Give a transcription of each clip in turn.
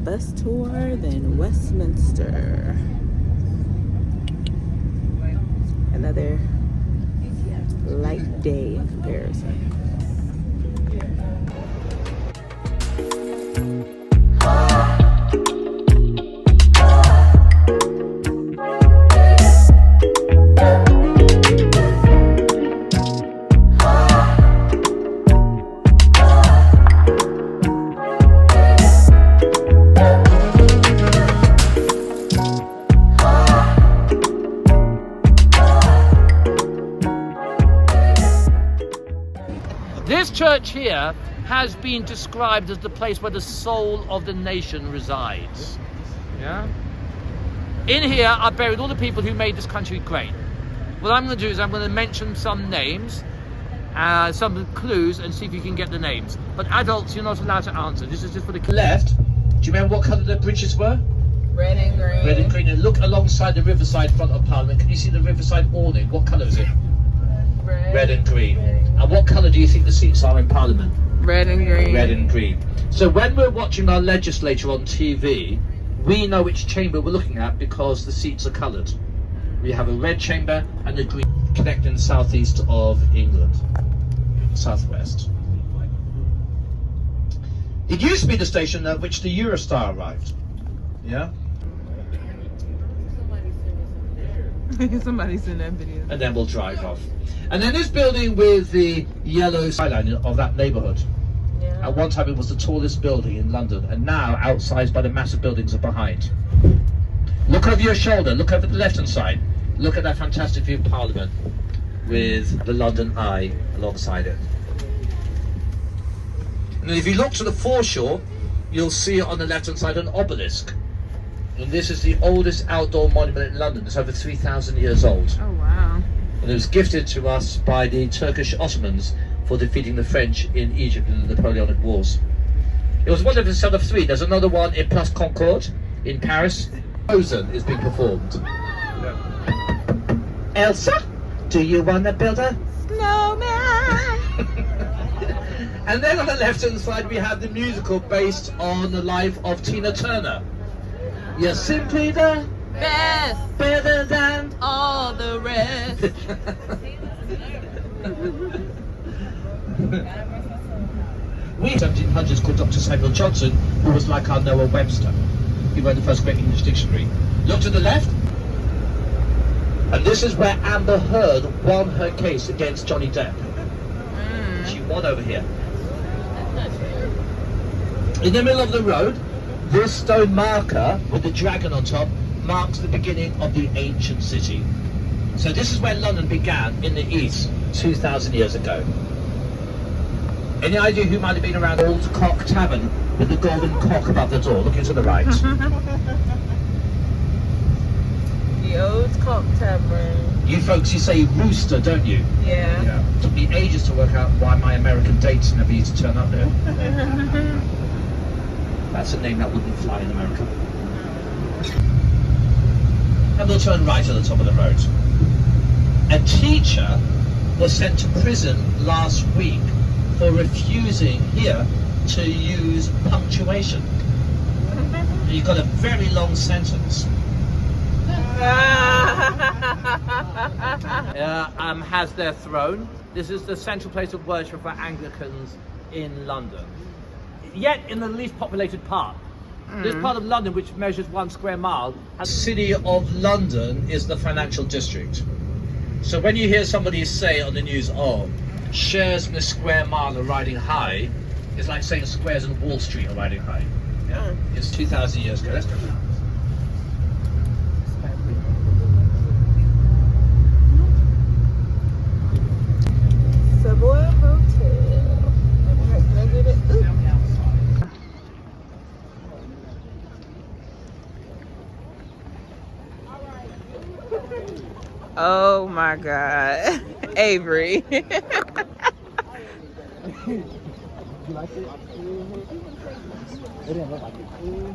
bus tour than Westminster. Another light day in comparison. This church here has been described as the place where the soul of the nation resides. Yeah. In here are buried all the people who made this country great. What I'm going to do is I'm going to mention some names, some clues, and see if you can get the names. But adults, you're not allowed to answer. This is just for the kids. Left. Do you remember what colour the bridges were? Red and green. Red and green. And look alongside the riverside front of Parliament. Can you see the riverside awning? What colour is it? Red and green. And what colour do you think the seats are in Parliament? Red and green. Red and green. So when we're watching our legislature on TV, we know which chamber we're looking at because the seats are coloured. We have a red chamber and a green connecting the southeast of England, southwest. It used to be the station at which the Eurostar arrived. Yeah? Somebody's in that video. And then we'll drive off. And then this building with the yellow skyline of that neighbourhood. Yeah. At one time it was the tallest building in London, and now outsized by the massive buildings are behind. Look over your shoulder, look over the left hand side. Look at that fantastic view of Parliament with the London Eye alongside it. And then if you look to the foreshore, you'll see on the left hand side an obelisk. And this is the oldest outdoor monument in London. It's over 3,000 years old. Oh wow. And it was gifted to us by the Turkish Ottomans for defeating the French in Egypt in the Napoleonic Wars. It was one of a set of three. There's another one in Place Concorde in Paris. Frozen is being performed. Yeah. Elsa, do you want to build a snowman? And then on the left hand side we have the musical based on the life of Tina Turner. You're simply the Best. better than All the rest. We 1700s called Dr. Samuel Johnson, who was like our Noah Webster. He wrote the first great English dictionary. Look to the left, and this is where Amber Heard won her case against Johnny Depp. She won over here. In the middle of the road, this stone marker with the dragon on top marks the beginning of the ancient city. So this is where London began in the east 2,000 years ago. Any idea who might have been around Old Cock Tavern with the golden cock above the door? Looking to the right. The Old Cock Tavern. You folks, you say rooster, don't you? Yeah. It took me ages to work out why my American dates never used to turn up there. That's a name that wouldn't fly in America. And we'll turn right at the top of the road. A teacher was sent to prison last week for refusing here to use punctuation. You've got a very long sentence. Has their throne. This is the central place of worship for Anglicans in London. Yet in the least populated part. This part of London, which measures 1 square mile, the City of London is the financial district. So when you hear somebody say on the news, oh, shares in a square mile are riding high, it's like saying squares in Wall Street are riding high. Yeah? It's 2,000 years ago. Let's go. Savoy Hotel. Can I get it? Ooh. Oh my God, Avery.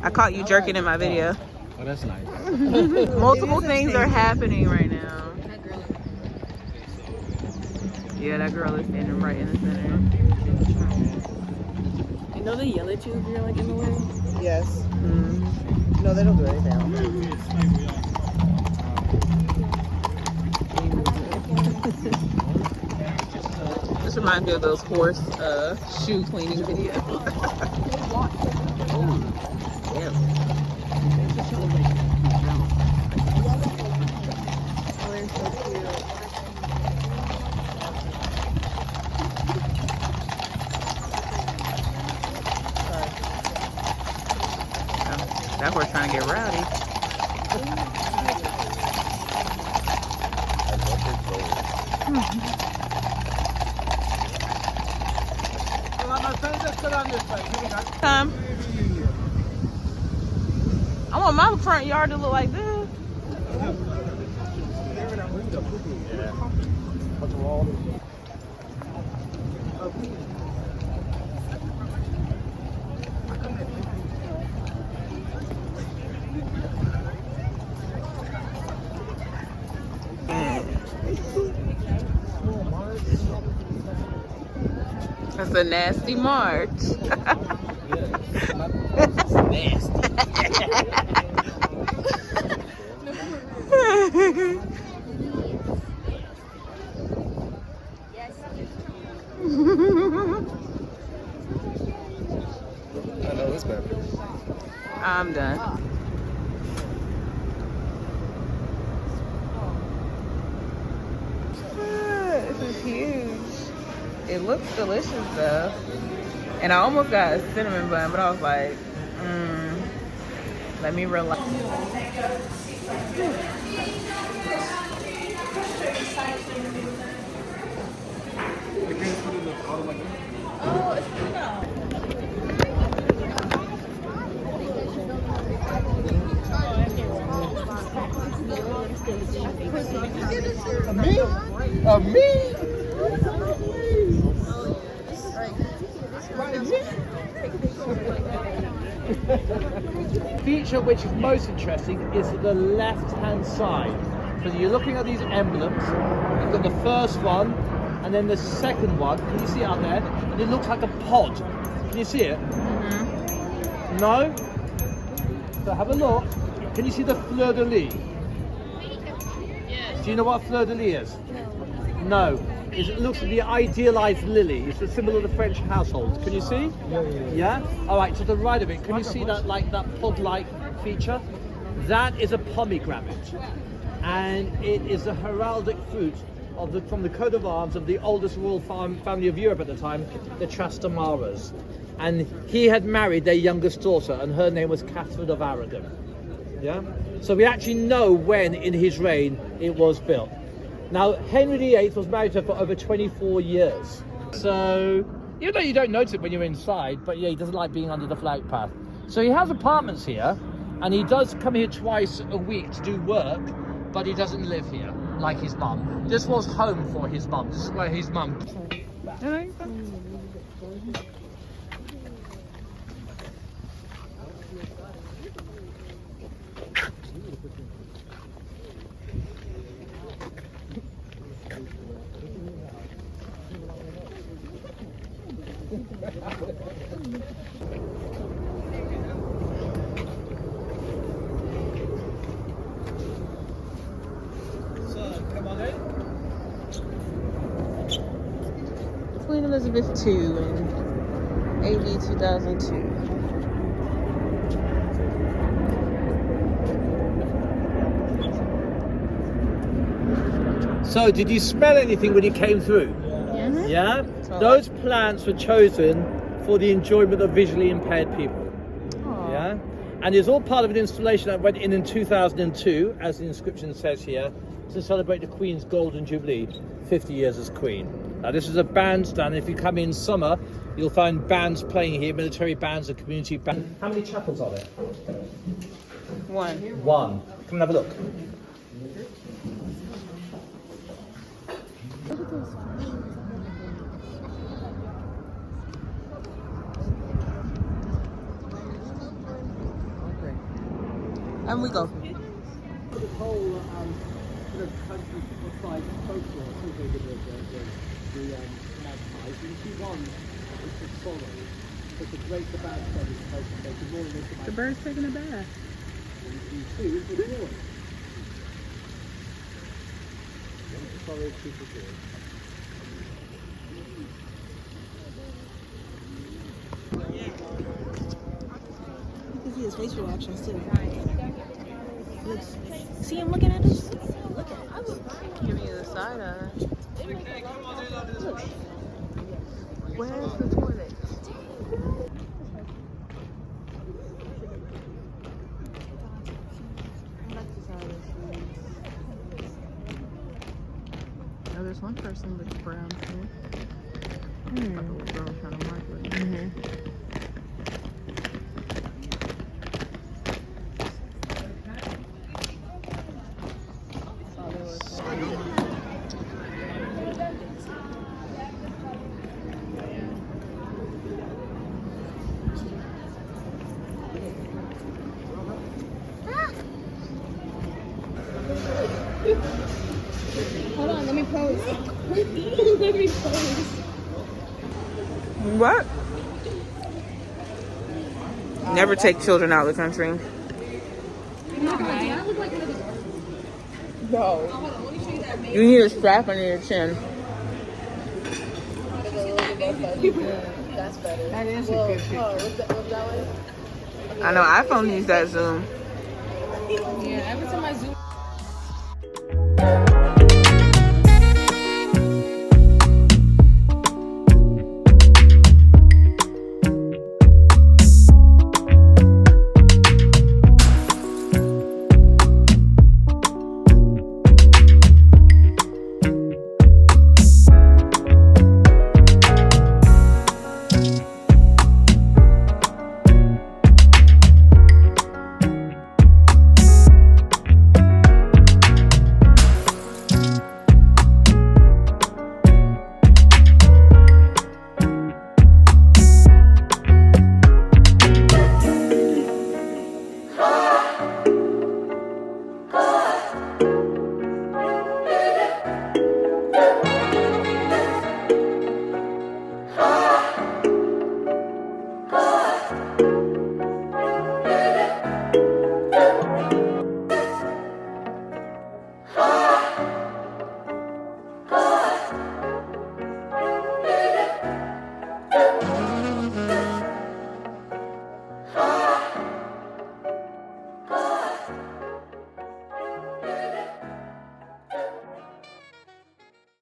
I caught you jerking in my video. Oh, that's nice. Multiple things are happening right now. Yeah, that girl is standing right in the center. You know they yell at you if you're like in the way? Yes. No, they don't do anything. This reminds me of those horse shoe cleaning videos. That horse trying to get rowdy. I want my front yard to look like this. That's a nasty march. Nasty. I know this man. I'm done. This is huge. It looks delicious though. And I almost got a cinnamon bun, but I was like, let me relax. Oh, it's Me? Feature which is most interesting is the left-hand side. So you're looking at these emblems. You've got the first one, and then the second one. Can you see it out there? And it looks like a pod. Can you see it? Mm-hmm. No? So have a look. Can you see the fleur de lis? Yes. Do you know what fleur de lis is? No. It looks like the idealized lily. It's the symbol of the French household. Can you see? Yeah. All right. To the right of it, can you see that pod-like feature? That is a pomegranate, and it is a heraldic fruit from the coat of arms of the oldest royal family of Europe at the time, the Trastamaras. And he had married their youngest daughter, and her name was Catherine of Aragon. Yeah. So we actually know when in his reign it was built. Now, Henry VIII was married to her for over 24 years. So, even though you don't notice it when you're inside, but yeah, he doesn't like being under the flight path. So he has apartments here, and he does come here twice a week to do work, but he doesn't live here, like his mum. This was home for his mum. This is where his mum... Queen Elizabeth II in AD 2002. So, did you smell anything when you came through? Yeah. Yeah? Those plants were chosen for the enjoyment of visually impaired people. Aww. Yeah? And it's all part of an installation that went in 2002, as the inscription says here, to celebrate the Queen's Golden Jubilee, 50 years as Queen. Now, this is a bandstand. If you come in summer, you'll find bands playing here, military bands and community bands. How many chapels are there? One. One. Come and have a look. And we go. The whole sort of countryside folklore associated with the magpies. You see one, it's the swallow. It's a great bad bird is supposed to take the morning. The bird's taking a bath. You can see his facial reactions too. Looks, see him looking at us? Look at us. Give me the side eye. Look. Where's the toilet? Oh, there's one person with brown skin. Like a little girl trying to mark it. Hold on, let me pose. Let me pose. What? Never take children out of the country. No. You need a strap under your chin. That's better. That is a good picture. I know iPhone needs that zoom. Yeah, every time I zoom.